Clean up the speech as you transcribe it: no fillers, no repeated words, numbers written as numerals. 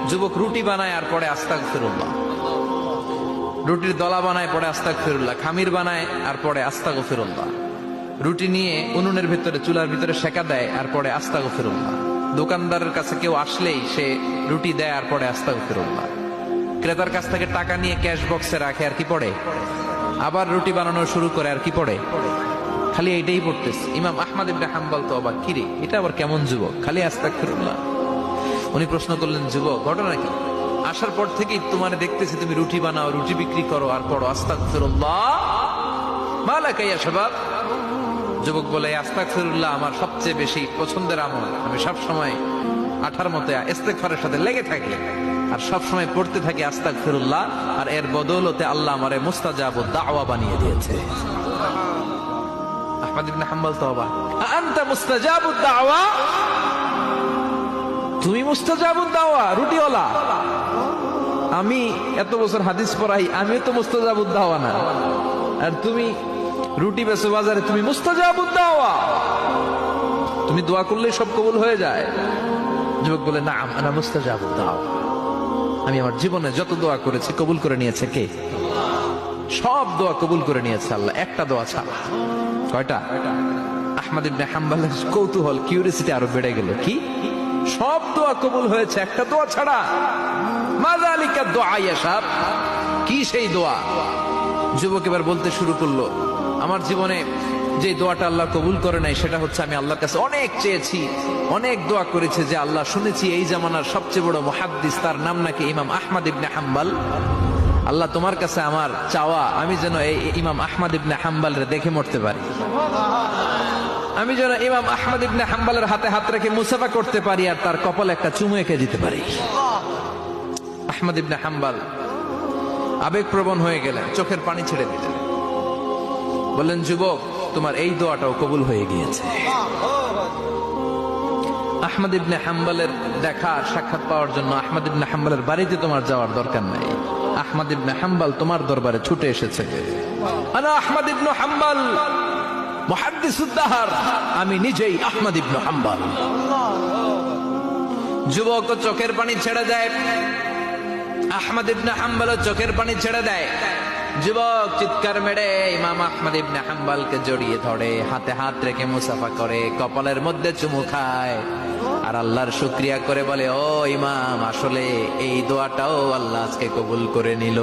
যুবক রুটি বানায় আর পরে আস্তাগফিরুল্লাহ, রুটির দলা বানায় পরে আস্তাগফিরুল্লাহ, খামির বানায় আর পরে আস্তাগফিরুল্লাহ, রুটি নিয়ে উনুনের ভিতরে চুলার ভিতরে সেকা দেয় আর পরে আস্তাগফিরুল্লাহ, দোকানদারের কাছে কেউ আসলেই সে রুটি দেয় আর পরে আস্তাগফিরুল্লাহ, ক্রেতার কাছ থেকে টাকা নিয়ে ক্যাশ বক্সে রাখে আর কি পড়ে, আবার রুটি বানানো শুরু করে আর কি পড়ে, খালি এইটাই পড়তেছে। ইমাম আহমদ ইবনে হাম্বল তো অবাক, কিরে এটা আবার কেমন যুবক, খালি আস্তাগফিরুল্লাহ। উনি প্রশ্ন করলেন, যুবক ঘটনা কি? আসার পর থেকেই তোমার দেখতেছি তুমি রুটি বানাও, রুটি বিক্রি করো আর পড়ো আস্তাগফিরুল্লাহ, মালাকা ইয়া শাবাব। যুবক বলে, আস্তাগফিরুল্লাহ আমার সবচেয়ে বেশি পছন্দের আমল, আমি সব সময় আঠার মতো ইস্তেগফারের সাথে লেগে থাকি আর সব সময় পড়তে থাকি আস্তাগফিরুল্লাহ, আর এর বদৌলতে আল্লাহ আমারে মুস্তাজাবুদ দাওয়া বানিয়ে দিয়েছে। আহমদ ইবনে হাম্বল তো অবাক, আনতা মুস্তাজাবুদ দাওয়া, তুমি মুস্তাজাবুদ দাওয়া, রুটিওয়ালা। আমি এত বছর হাদিস পড়াই, আমিও তো মুস্তাজাবুদ দাওয়া না, আর তুমি রুটি বেচো বাজারে, তুমি মুস্তাজাবুদ দাওয়া, তুমি দোয়া করলেই সব কবুল হয়ে যায়। যুবক বলে, না আনা মুস্তাজাবুদ দাওয়া, আমি আমার জীবনে যত দোয়া করেছি কবুল করে নিয়েছে কে? সব দোয়া কবুল করে নিয়েছে আল্লাহ, একটা দোয়া ছাড়া। কয়টা? আহমদ ইবনে হাম্বলের কৌতূহল, কিউরিয়াসিটি আরো বেড়ে গেল, কি সব দোয়া কবুল হয়েছে একটা দোয়া ছাড়া? মাযালিকা দোয়া ইয়া শাব, কি সেই দোয়া? যুবক এবার বলতে শুরু করলো, আমার জীবনে যে দোয়াটা আল্লাহ কবুল করে নাই সেটা হচ্ছে, আমি আল্লাহর কাছে অনেক চেয়েছি, অনেক দোয়া করেছে যে আল্লাহ, শুনেছি এই জামানার সবচেয়ে বড় মুহাদ্দিস, তার নাম নাকি ইমাম আহমদ ইবনে হাম্বল, আল্লাহ তোমার কাছে আমার চাওয়া, আমি যেন এই ইমাম আহমদ ইবনে হাম্বলরে দেখে মরতে পারি, আমি যেন ইমাম আহমদ ইবনে হাম্বলের হাতে হাত রেখে মুসাফা করতে পারি আর তার কপালে একটা চুমু এঁকে দিতে পারি। আহমদ ইবনে হাম্বল আবেগপ্রবণ হয়ে গেলেন, চোখের পানি ছেড়ে দিলেন, বললেন, যুবক তোমার এই দোয়াটাও কবুল হয়ে গিয়েছে। আহমদ ইবনে হাম্বলের দেখা সাক্ষাৎ পাওয়ার জন্য আহমদ ইবনে হাম্বলের বাড়িতে তোমার যাওয়ার দরকার নাই, আহমদ ইবনে হাম্বল তোমার দরবারে ছুটে এসেছে। আনা আহমদ ইবনে হাম্বল মুহাদ্দিসুদ দাহর, আমি নিজেই আহমদ ইবনে হাম্বল। যুবক চোখের পানি ছেড়ে দেয়, আহমদ ইবনে হাম্বল চোখের পানি ছেড়ে দেয়। যুবক চিৎকার মেরে ইমাম আহমদ ইবনে হাম্বলকে জড়িয়ে ধরে, হাতে হাত রেখে মুসাফা করে, কপালের মধ্যে চুমু খায় আর আল্লাহর শুকরিয়া করে বলে, ও ইমাম, আসলে এই দোয়াটাও আল্লাহ আজকে কবুল করে নিল।